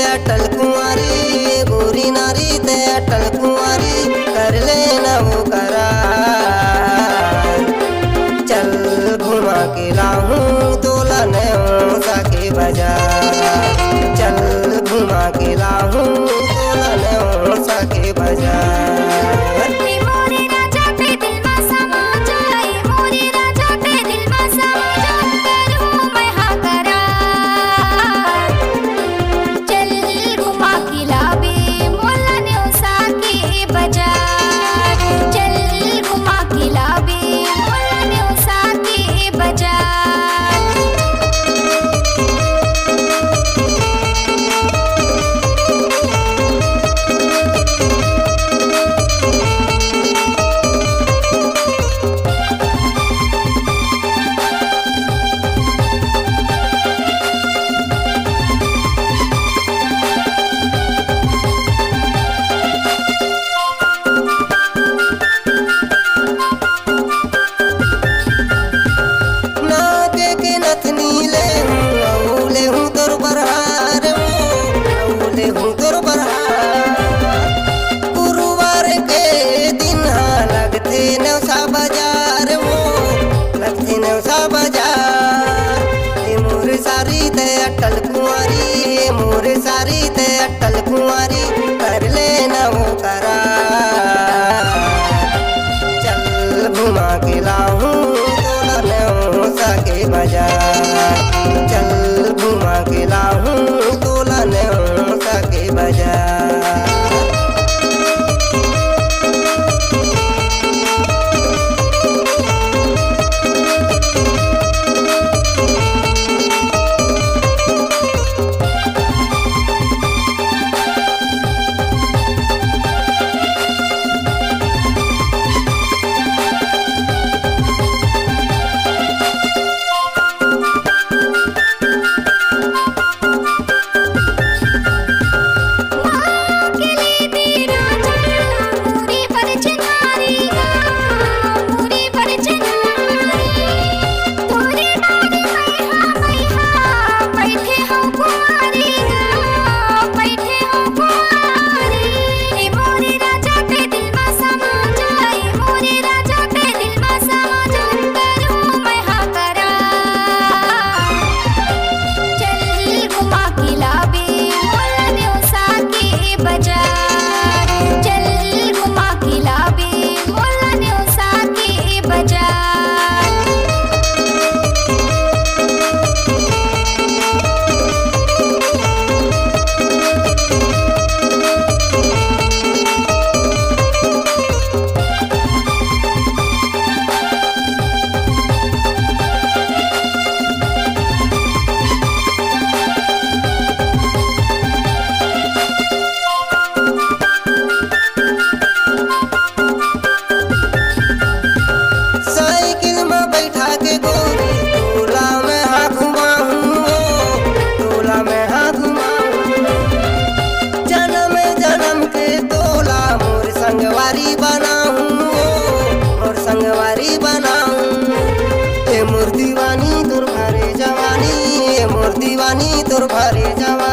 अटल कुंवारी, गोरी नारी ते अटल कुंवारी, कर लेना वो करार। चल घुमा के लाऊं तोला नेऊसा के बाजार, चल घुमा के लाऊं तोला नेऊसा के बाजार। गुरुवार के दिन लगते नेवसा बाजार, वो लगते नेवसा बाजार। मोर सारी ते अटल कुंवारी, मोर सारी ते अटल कुंवारी, कर लेना वो करार। चल घुमा के लाऊं तोला नेवसा के बाजार, चल घुमा के लाऊं तोला नेवसा के बाजार। संगवारी बनाऊं, और संगवारी बनाऊं। ए मोर दीवानी तोर भारे जवानी, ए मोर दीवानी तोर भारे जवानी।